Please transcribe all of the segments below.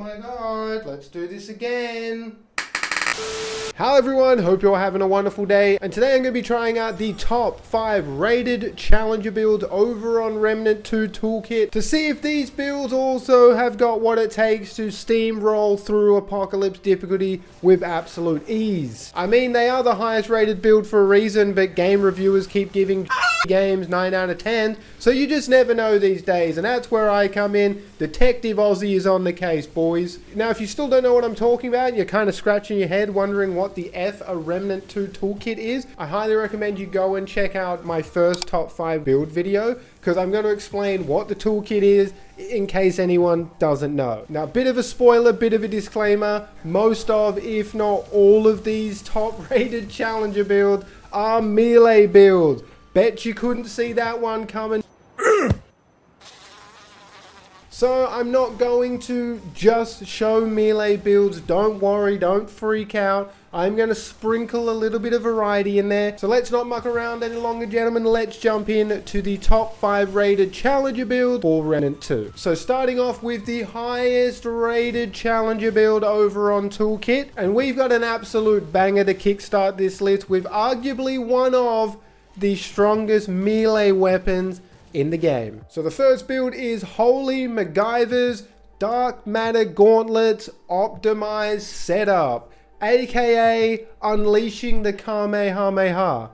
my god, let's do this again. Hello everyone, hope you're having a wonderful day, and today I'm going to be trying out the top 5 rated challenger builds over on Remnant 2 Toolkit to see if these builds also have got what it takes to steamroll through Apocalypse Difficulty with absolute ease. I mean, they are the highest rated build for a reason, but game reviewers keep giving games 9 out of 10, so you just never know these days, and that's where I come in. Detective Aussie is on the case, boys. Now, if you still don't know what I'm talking about, and you're kind of scratching your head wondering what the F a Remnant 2 Toolkit is, I highly recommend you go and check out my first top 5 build video, because I'm going to explain what the toolkit is in case anyone doesn't know. Now, a bit of a spoiler, bit of a disclaimer, most of, if not all of these top rated challenger builds are melee builds. Bet you couldn't see that one coming. So I'm not going to just show melee builds. Don't worry, don't freak out. I'm going to sprinkle a little bit of variety in there. So let's not muck around any longer, gentlemen. Let's jump in to the top 5 rated challenger build for Remnant 2. So starting off with the highest rated challenger build over on Toolkit. And we've got an absolute banger to kickstart this list with arguably one of the strongest melee weapons in the game. So the first build is Holy MacGyver's Dark Matter Gauntlets Optimized Setup, aka Unleashing the Kamehameha.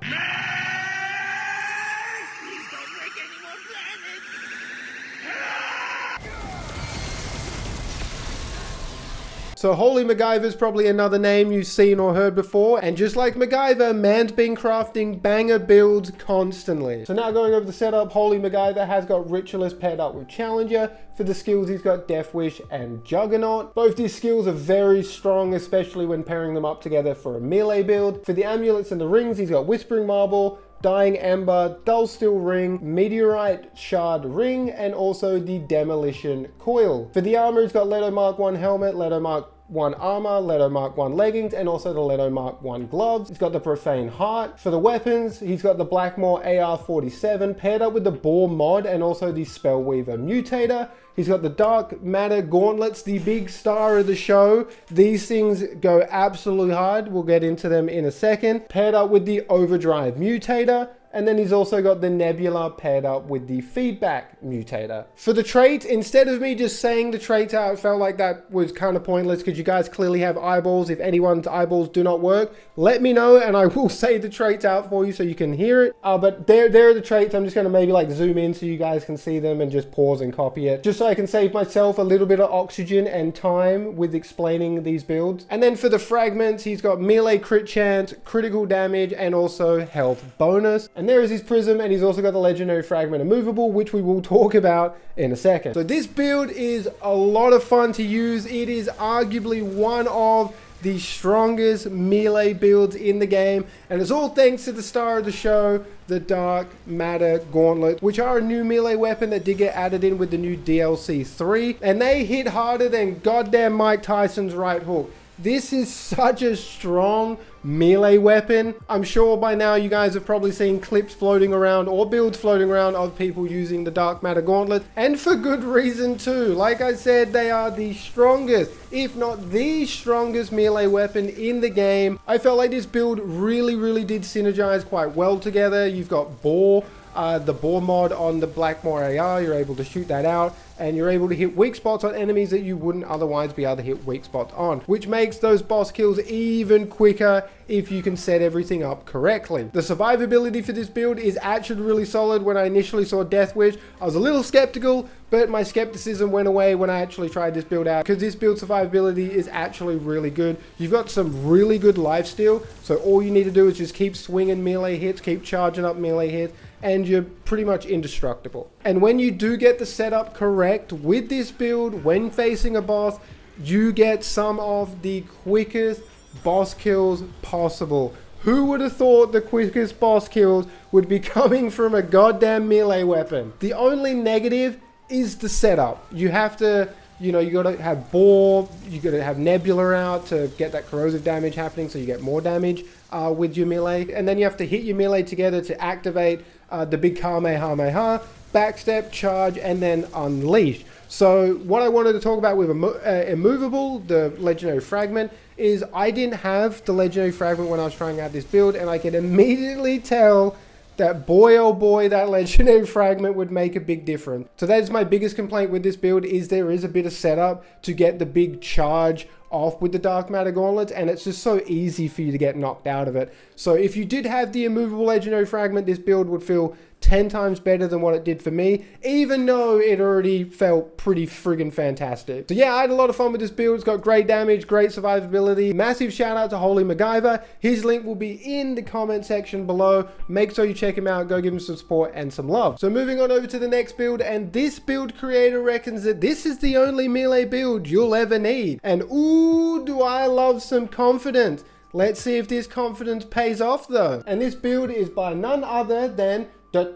So Holy MacGyver is probably another name you've seen or heard before, and just like MacGyver, man's been crafting banger builds constantly. So now going over the setup, Holy MacGyver has got Ritualist paired up with Challenger. For the skills, he's got Death Wish and Juggernaut. Both these skills are very strong, especially when pairing them up together for a melee build. For the amulets and the rings, he's got Whispering Marble, Dying Ember, Dull Steel Ring, Meteorite Shard Ring, and also the Demolition Coil. For the armor, he's got Leto Mark 1 helmet, Leto Mark 1 armor, Leto Mark 1 leggings, and also the Leto Mark 1 gloves. He's got the Profane Heart. For the weapons, he's got the Blackmore AR-47 paired up with the Boar mod and also the Spellweaver Mutator. He's got the Dark Matter Gauntlets, the big star of the show. These things go absolutely hard. We'll get into them in a second. Paired up with the Overdrive Mutator. And then he's also got the Nebula paired up with the Feedback Mutator. For the traits, instead of me just saying the traits out, it felt like that was kind of pointless because you guys clearly have eyeballs. If anyone's eyeballs do not work, let me know and I will say the traits out for you so you can hear it. But there are the traits. I'm just going to maybe like zoom in so you guys can see them and just pause and copy it, just so I can save myself a little bit of oxygen and time with explaining these builds. And then for the fragments, he's got melee crit chance, critical damage, and also health bonus. And there is his prism, and he's also got the legendary fragment immovable, which we will talk about in a second. So this build is a lot of fun to use. It is arguably one of the strongest melee builds in the game, and it's all thanks to the star of the show, the Dark Matter Gauntlet, which are a new melee weapon that did get added in with the new DLC 3, and they hit harder than goddamn Mike Tyson's right hook. This is such a strong melee weapon. I'm sure by now you guys have probably seen clips floating around or builds floating around of people using the Dark Matter Gauntlet, and for good reason too. Like I said, they are the strongest, if not the strongest melee weapon in the game. I felt like this build really did synergize quite well together. You've got Boar, the Boar mod on the Blackmore AR, you're able to shoot that out, and you're able to hit weak spots on enemies that you wouldn't otherwise be able to hit weak spots on, which makes those boss kills even quicker if you can set everything up correctly. The survivability for this build is actually really solid. When I initially saw Death Wish, I was a little skeptical, but my skepticism went away when I actually tried this build out, because this build survivability is actually really good. You've got some really good lifesteal, so all you need to do is just keep swinging melee hits, keep charging up melee hits, and you're pretty much indestructible. And when you do get the setup correct with this build, when facing a boss, you get some of the quickest boss kills possible. Who would have thought the quickest boss kills would be coming from a goddamn melee weapon? The only negative is the setup. You have to, you gotta have Boar, you gotta have Nebula out to get that corrosive damage happening so you get more damage with your melee. And then you have to hit your melee together to activate the big Kamehameha, backstep, charge, and then unleash. So what I wanted to talk about with Immovable, the Legendary Fragment, is I didn't have the Legendary Fragment when I was trying out this build, and I could immediately tell that boy oh boy, that Legendary Fragment would make a big difference. So that is my biggest complaint with this build, is there is a bit of setup to get the big charge off with the Dark Matter Gauntlet, and it's just so easy for you to get knocked out of it. So if you did have the Immovable Legendary Fragment, this build would feel 10 times better than what it did for me, even though it already felt pretty friggin' fantastic. So yeah, I had a lot of fun with this build. It's got great damage, great survivability. Massive shout out to Holy MacGyver. His link will be in the comment section below. Make sure you check him out, go give him some support and some love. So moving on over to the next build, and this build creator reckons that this is the only melee build you'll ever need. And ooh, do I love some confidence. Let's see if this confidence pays off though. And this build is by none other than Senor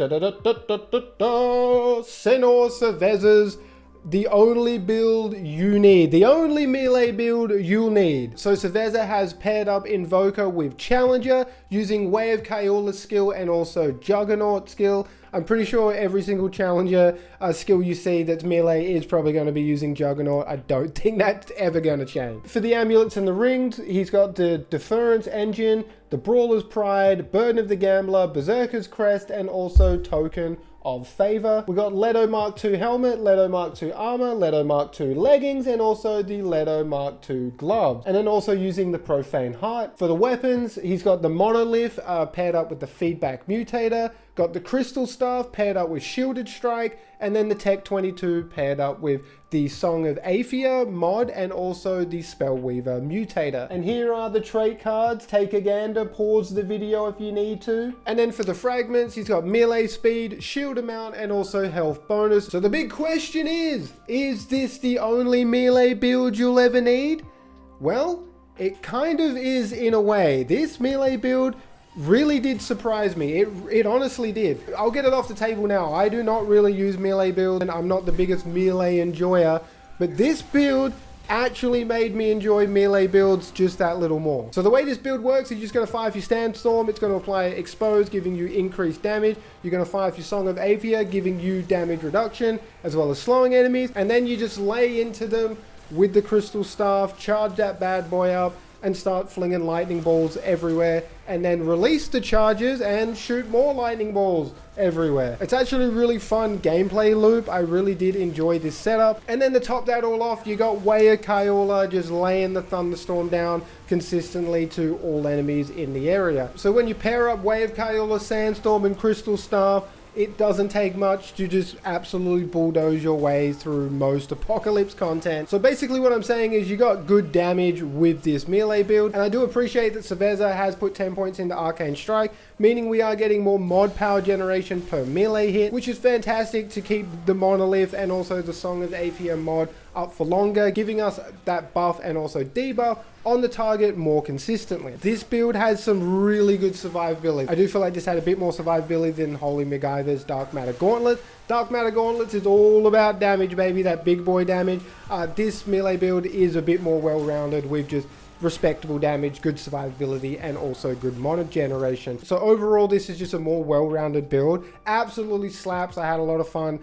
Cerveza's the only build you need, the only melee build you'll need. So Cerveza has paired up Invoker with Challenger using Way of Kaiola skill and also Juggernaut skill. I'm pretty sure every single Challenger skill you see that's melee is probably going to be using Juggernaut. I don't think that's ever going to change. For the amulets and the rings, he's got the Deference Engine, the Brawler's Pride, Burden of the Gambler, Berserker's Crest, and also Token of Favor. We got Leto Mark II helmet, Leto Mark II armor, Leto Mark II leggings, and also the Leto Mark II gloves. And then also using the Profane Heart. For the weapons, he's got the Monolith paired up with the Feedback Mutator, got the Crystal Staff paired up with Shielded Strike, and then the Tech 22 paired up with the Song of Aethia mod and also the Spellweaver Mutator. And here are the trait cards. Take a gander, pause the video if you need to. And then for the fragments, he's got melee speed, shield amount, and also health bonus. So the big question is this the only melee build you'll ever need? Well, it kind of is in a way. This melee build really did surprise me. It honestly did. I'll get it off the table now. I do not really use melee build, and I'm not the biggest melee enjoyer, but this build actually made me enjoy melee builds just that little more. So the way this build works, you're just going to fire off your Sandstorm. It's going to apply Expose, giving you increased damage. You're going to fire off your Song of Aethia, giving you damage reduction, as well as slowing enemies. And then you just lay into them with the Crystal Staff, charge that bad boy up, and start flinging lightning balls everywhere, and then release the charges and shoot more lightning balls everywhere. It's actually a really fun gameplay loop. I really did enjoy this setup. And then to top that all off, you got Way of Kaiola just laying the Thunderstorm down consistently to all enemies in the area. So when you pair up Way of Kaiola, Sandstorm, and Crystal Staff, it doesn't take much to just absolutely bulldoze your way through most Apocalypse content. So basically what I'm saying is you got good damage with this melee build, and I do appreciate that Cerveza has put 10 points into Arcane Strike, meaning we are getting more mod power generation per melee hit, which is fantastic to keep the Monolith and also the Song of Aethia mod up for longer, giving us that buff and also debuff on the target more consistently. This build has some really good survivability. I do feel like this had a bit more survivability than Holy MacGyver's Dark Matter Gauntlet. Dark Matter Gauntlets is all about damage, baby, that big boy damage. This melee build is a bit more well-rounded with just respectable damage, good survivability, and also good mod generation. So overall, this is just a more well-rounded build. Absolutely slaps. I had a lot of fun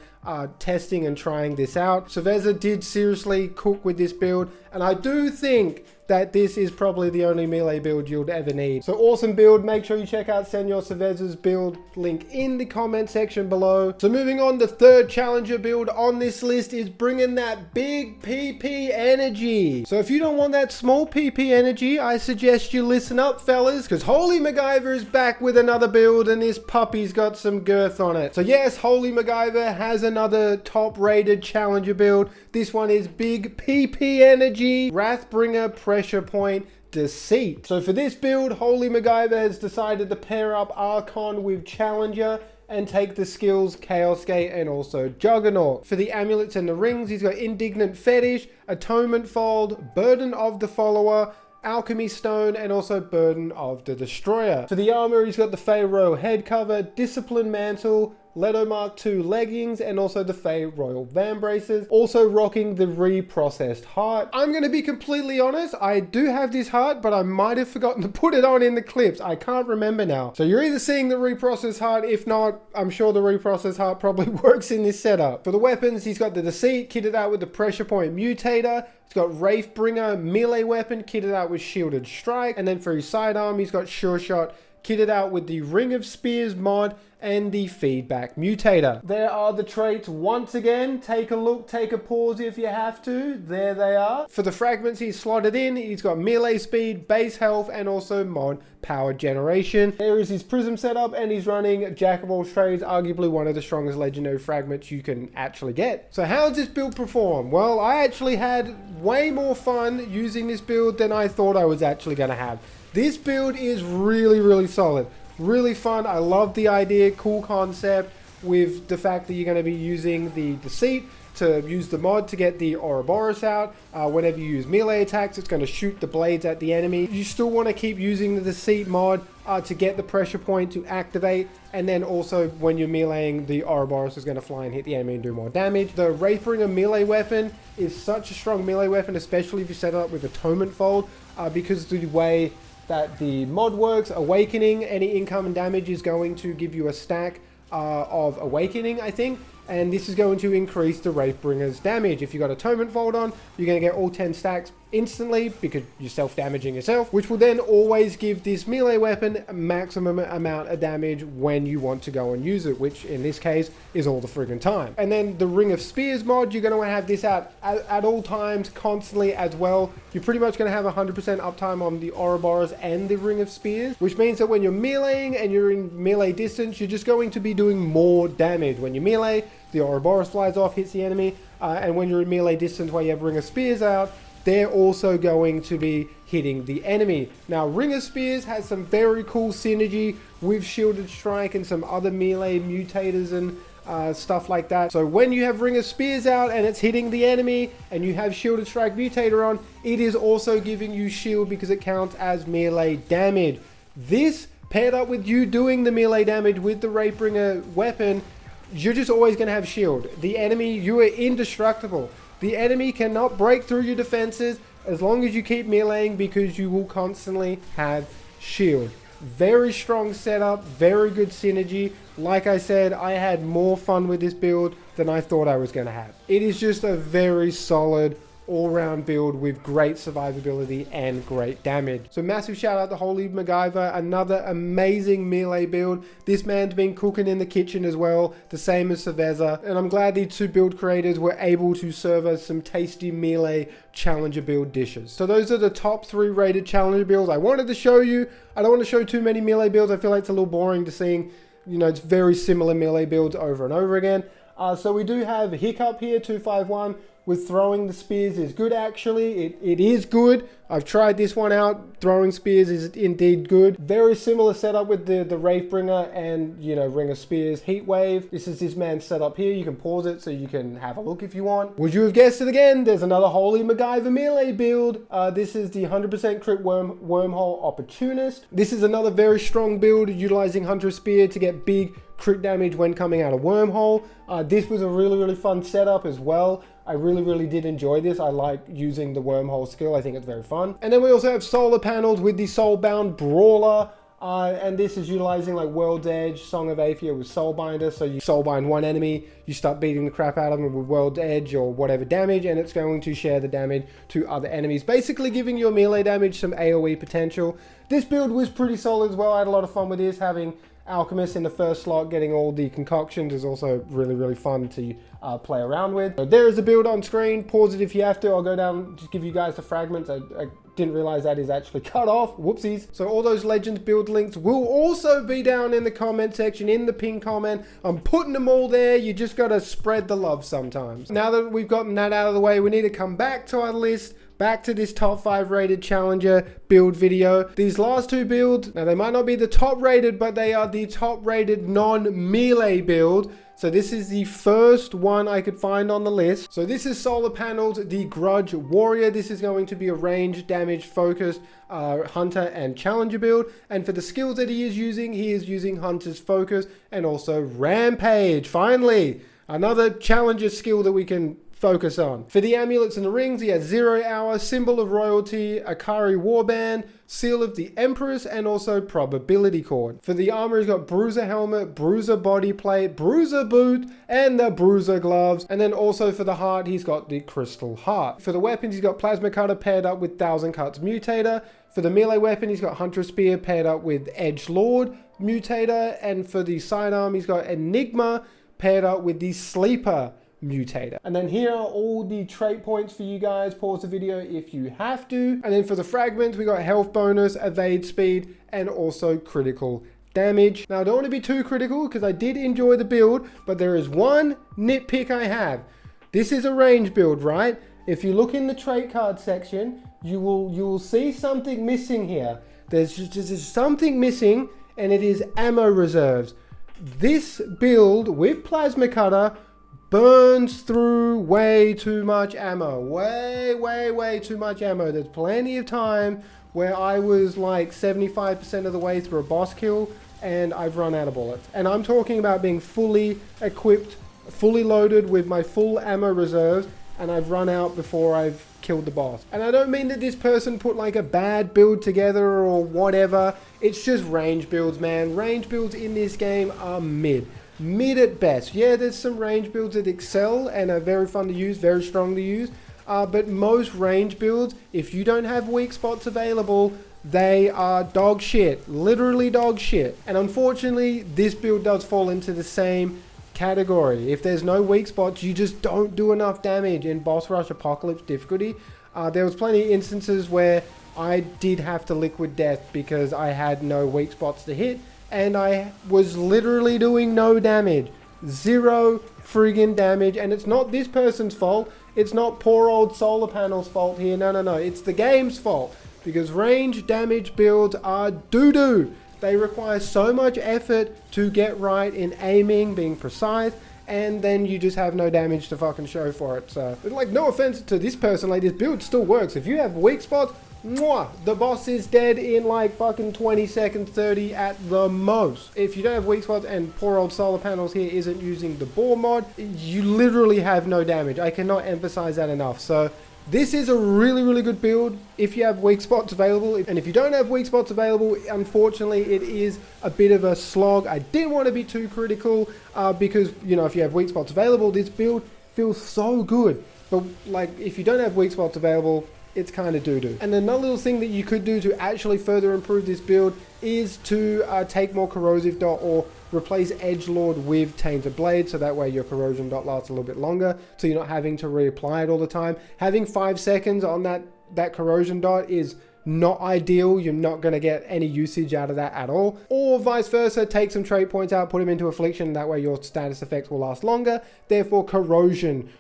testing and trying this out. Cerveza did seriously cook with this build, and I do think that this is probably the only melee build you'll ever need. So awesome build. Make sure you check out Senor Cerveza's build, link in the comment section below. So moving on, the third challenger build on this list is bringing that big PP energy. So if you don't want that small PP energy, I suggest you listen up, fellas, because Holy MacGyver is back with another build, and this puppy's got some girth on it. So yes, Holy MacGyver has another top-rated challenger build. This one is big PP energy, Wrathbringer, Pressure Point, Deceit. So for this build, Holy MacGyver has decided to pair up Archon with Challenger and take the skills Chaos Gate and also Juggernaut. For the amulets and the rings, he's got Indignant Fetish, Atonement Fold, Burden of the Follower, Alchemy Stone, and also Burden of the Destroyer. For the armor, he's got the Pharaoh head cover, Discipline Mantle, Leto Mark II leggings, and also the Faye Royal Van braces. Also rocking the reprocessed heart. I'm going to be completely honest, I do have this heart, but I might have forgotten to put it on in the clips. I can't remember now. So you're either seeing the reprocessed heart, if not, I'm sure the reprocessed heart probably works in this setup. For the weapons, he's got the Deceit kitted out with the Pressure Point Mutator. He's got Wraithbringer melee weapon kitted out with Shielded Strike. And then for his sidearm, he's got Sure Shot kitted out with the Ring of Spears mod and the Feedback Mutator. There are the traits once again. Take a look, take a pause if you have to. There they are. For the fragments he's slotted in, he's got melee speed, base health, and also mod power generation. There is his prism setup, and he's running Jack of all trades, arguably one of the strongest legendary fragments you can actually get. So how does this build perform? Well, I actually had way more fun using this build than I thought I was actually going to have. This build is really, really solid. Really fun. I love the idea, cool concept with the fact that you're going to be using the Deceit to use the mod to get the Ouroboros out. Whenever you use melee attacks, it's going to shoot the blades at the enemy. You still want to keep using the Deceit mod to get the pressure point to activate, and then also when you're meleeing, the Ouroboros is going to fly and hit the enemy and do more damage. The Wraithbringer melee weapon is such a strong melee weapon, especially if you set it up with Atonement Fold, because the way that the mod works, Awakening, any incoming damage is going to give you a stack of Awakening, I think, and this is going to increase the Wraithbringer's damage. If you got Atonement Fold on, you're going to get all 10 stacks instantly because you're self-damaging yourself, which will then always give this melee weapon a maximum amount of damage when you want to go and use it, which in this case is all the friggin' time. And then the Ring of Spears mod, you're going to have this out at all times, constantly as well. You're pretty much going to have 100% uptime on the Ouroboros and the Ring of Spears, which means that when you're meleeing and you're in melee distance, you're just going to be doing more damage. When you melee, the Ouroboros flies off, hits the enemy, and when you're in melee distance where you have Ring of Spears out, they're also going to be hitting the enemy. Now, Ring of Spears has some very cool synergy with Shielded Strike and some other melee mutators and stuff like that. So when you have Ring of Spears out and it's hitting the enemy and you have Shielded Strike Mutator on, it is also giving you shield because it counts as melee damage. This, paired up with you doing the melee damage with the Wraithbringer weapon, you're just always going to have shield. The enemy, you are indestructible. The enemy cannot break through your defenses as long as you keep meleeing because you will constantly have shield. Very strong setup, very good synergy. Like I said, I had more fun with this build than I thought I was going to have. It is just a very solid all-round build with great survivability and great damage. So massive shout out to Holy MacGyver, another amazing melee build. This man's been cooking in the kitchen as well, the same as Cerveza, and I'm glad these two build creators were able to serve us some tasty melee challenger build dishes. So those are the top 3 rated challenger builds I wanted to show you. I don't want to show too many melee builds. I feel like it's a little boring to seeing, you know, it's very similar melee builds over and over again. So we do have Hiccup here, 251. With throwing the spears is good actually. It is good. I've tried this one out. Throwing spears is indeed good. Very similar setup with the Wraithbringer and, you know, Ring of Spears Heat Wave. This is this man's setup here. You can pause it so you can have a look if you want. Would you have guessed it again? There's another Holy MacGyver melee build. This is the 100% crit Wormhole Opportunist. This is another very strong build utilizing Hunter Spear to get big crit damage when coming out of Wormhole. This was a really fun setup as well. I really did enjoy this. I like using the Wormhole skill. I think it's very fun. And then we also have solar panels with the Soulbound Brawler. And this is utilizing like World's Edge, Song of Aethia with Soulbinder. So you soulbind one enemy, you start beating the crap out of them with World's Edge or whatever damage, and it's going to share the damage to other enemies, basically giving your melee damage some AoE potential. This build was pretty solid as well. I had a lot of fun with this. Having Alchemist in the first slot, getting all the concoctions is also really fun to play around with. So there is a build on screen. Pause it if you have to. I'll go down, just give you guys the fragments. I didn't realize that is actually cut off. Whoopsies. So all those Legends build links will also be down in the comment section, in the pinned comment. I'm putting them all there. You just got to spread the love sometimes. Now that we've gotten that out of the way, we need to come back to our list. Back to this top 5 rated challenger build video. These last 2 builds, now they might not be the top rated, but they are the top rated non-melee build. So this is the first one I could find on the list. So this is solar paneled, the Grudge Warrior. This is going to be a range damage focused hunter and challenger build. And for the skills that he is using Hunter's Focus and also Rampage. Finally, another challenger skill that we can focus on. For the amulets and the rings, he has 0 Hour, Symbol of Royalty, Akari Warband, Seal of the Empress, and also Probability Cord. For the armor, he's got Bruiser Helmet, Bruiser Body Plate, Bruiser Boot, and the Bruiser Gloves. And then also for the heart, he's got the Crystal Heart. For the weapons, he's got Plasma Cutter paired up with 1000 Cuts Mutator. For the melee weapon, he's got Hunter Spear paired up with Edgelord Mutator. And for the sidearm, he's got Enigma paired up with the Sleeper Mutator. And then here are all the trait points for you guys. Pause the video if you have to. And then for the fragments, we got health bonus, evade speed, and also critical damage. Now I don't want to be too critical because I did enjoy the build, but there is one nitpick I have. This is a range build, right? If you look in the trait card section, you will see something missing here. There's just something missing, and it is ammo reserves. This build with Plasma Cutter burns through way too much ammo. Way too much ammo. There's plenty of time where I was like 75% of the way through a boss kill and I've run out of bullets. And I'm talking about being fully equipped, fully loaded with my full ammo reserves, and I've run out before I've killed the boss. And I don't mean that this person put like a bad build together or whatever. It's just range builds, man. Range builds in this game are mid at best. Yeah, there's some range builds that excel and are very fun to use, very strong to use. But most range builds, if you don't have weak spots available, they are dog shit. Literally dog shit. And unfortunately, this build does fall into the same category. If there's no weak spots, you just don't do enough damage in Boss Rush Apocalypse Difficulty. There was plenty of instances where I did have to liquid death because I had no weak spots to hit, and I was literally doing no damage. 0 friggin' damage. And it's not this person's fault. It's not poor old solar panel's fault here. No. It's the game's fault. Because range damage builds are doo-doo. They require so much effort to get right in aiming, being precise, and then you just have no damage to fucking show for it. So, like, no offense to this person, like, this build still works. If you have weak spots, mwah, the boss is dead in like fucking 20 seconds, 30 at the most. If you don't have weak spots and poor old solar panels here isn't using the bore mod, you literally have no damage. I cannot emphasize that enough. So this is a really good build if you have weak spots available. And if you don't have weak spots available, unfortunately, it is a bit of a slog. I didn't want to be too critical because, you know, if you have weak spots available, this build feels so good. But like, if you don't have weak spots available, it's kind of doo-doo. And another little thing that you could do to actually further improve this build is to take more corrosive dot or replace Edgelord with Tainted Blade, so that way your corrosion dot lasts a little bit longer, so you're not having to reapply it all the time. Having 5 seconds on that corrosion dot is not ideal. You're not going to get any usage out of that at all. Or vice versa, take some trait points out, put them into Affliction, that way your status effects will last longer, therefore corrosion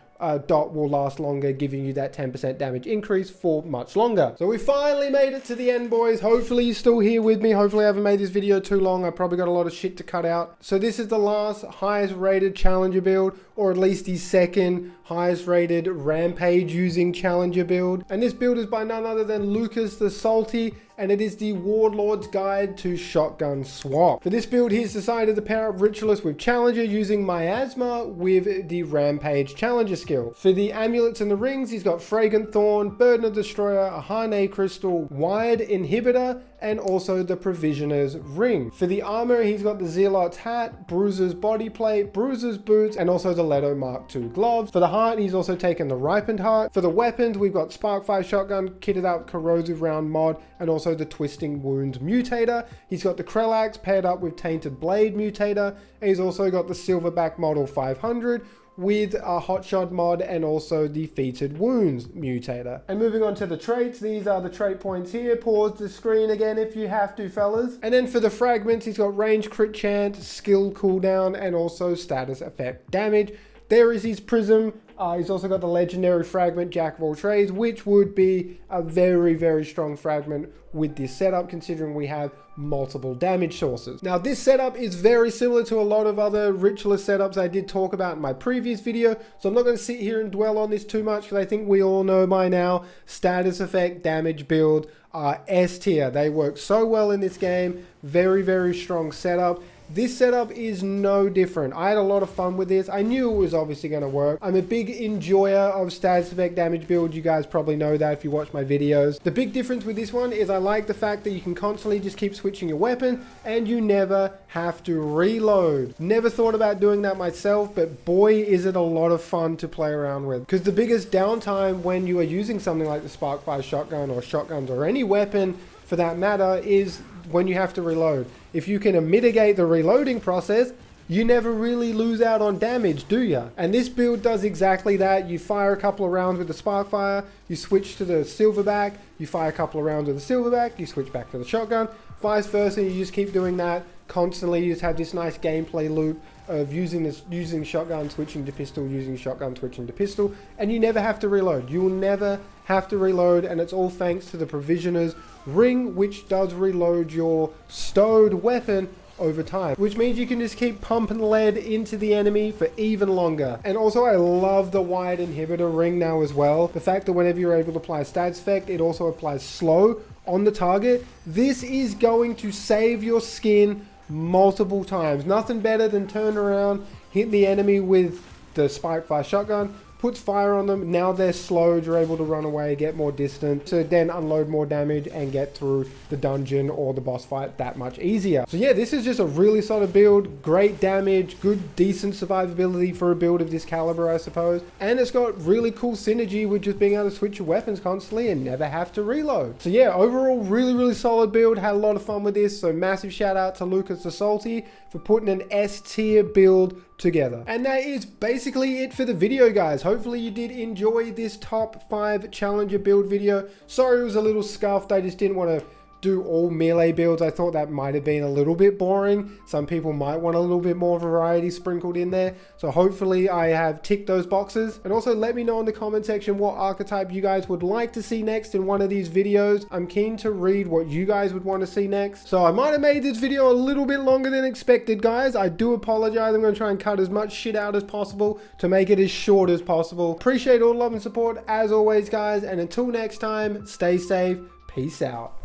dot will last longer, giving you that 10% damage increase for much longer. So we finally made it to the end, boys. Hopefully you're still here with me. Hopefully I haven't made this video too long. I probably got a lot of shit to cut out. So this is the last highest rated challenger build, or at least the second highest rated rampage using challenger build. And this build is by none other than Lucas the Salty, and it is the Warlord's Guide to Shotgun Swap. For this build, he's decided to pair up Ritualist with Challenger using Miasma with the Rampage Challenger skill. For the amulets and the rings, he's got Fragrant Thorn, Burden of Destroyer, a Hane Crystal, Wired Inhibitor, and also the Provisioner's Ring. For the armor, he's got the Zealot's Hat, Bruiser's Body Plate, Bruiser's Boots, and also the Leto Mark II gloves. For the heart, he's also taken the Ripened Heart. For the weapons, we've got Sparkfire Shotgun, kitted out Corrosive Round mod, and also the Twisting Wounds Mutator. He's got the Krellax paired up with Tainted Blade Mutator, and he's also got the Silverback Model 500, with a Hotshot mod and also the Featured Wounds Mutator. And moving on to the traits, these are the trait points here. Pause the screen again if you have to, fellas. And then for the fragments, he's got range crit chance, skill cooldown, and also status effect damage. There is his prism. He's also got the legendary fragment, Jack of all trades, which would be a very, very strong fragment with this setup, considering we have multiple damage sources. Now, this setup is very similar to a lot of other ritualist setups I did talk about in my previous video, so I'm not going to sit here and dwell on this too much, because I think we all know by now, status effect damage build are S tier. They work so well in this game. Very, very strong setup. This setup is no different. I had a lot of fun with this. I knew it was obviously going to work. I'm a big enjoyer of status effect damage build. You guys probably know that if you watch my videos. The big difference with this one is I like the fact that you can constantly just keep switching your weapon and you never have to reload. Never thought about doing that myself, but boy is it a lot of fun to play around with. Because the biggest downtime when you are using something like the Sparkfire shotgun or shotguns or any weapon for that matter is when you have to reload. If you can mitigate the reloading process, you never really lose out on damage, do ya? And this build does exactly that. You fire a couple of rounds with the Sparkfire, you switch to the Silverback, you fire a couple of rounds with the Silverback, you switch back to the shotgun, vice versa. You just keep doing that constantly. You just have this nice gameplay loop of using shotgun, switching to pistol, using shotgun, switching to pistol, and you never have to reload. You will never have to reload, and it's all thanks to the Provisioner's ring, which does reload your stowed weapon over time, which means you can just keep pumping lead into the enemy for even longer. And also I love the wide inhibitor ring now as well. The fact that whenever you're able to apply a stats effect, it also applies slow on the target. This is going to save your skin multiple times. Nothing better than turn around, hit the enemy with the Sparkfire shotgun, puts fire on them. Now they're slowed, you're able to run away, get more distant, to then unload more damage and get through the dungeon or the boss fight that much easier. So yeah, this is just a really solid build. Great damage, good decent survivability for a build of this caliber, I suppose. And it's got really cool synergy with just being able to switch your weapons constantly and never have to reload. So yeah, overall really solid build. Had a lot of fun with this. So massive shout out to Lucas the Salty for putting an S tier build together. And that is basically it for the video, guys. Hopefully you did enjoy this top 5 challenger build video. Sorry it was a little scuffed. I just didn't want to do all melee builds. I thought that might have been a little bit boring. Some people might want a little bit more variety sprinkled in there. So hopefully I have ticked those boxes. And also let me know in the comment section what archetype you guys would like to see next in one of these videos. I'm keen to read what you guys would want to see next. So I might have made this video a little bit longer than expected, guys. I do apologize. I'm going to try and cut as much shit out as possible to make it as short as possible. Appreciate all love and support as always, guys. And until next time, stay safe. Peace out.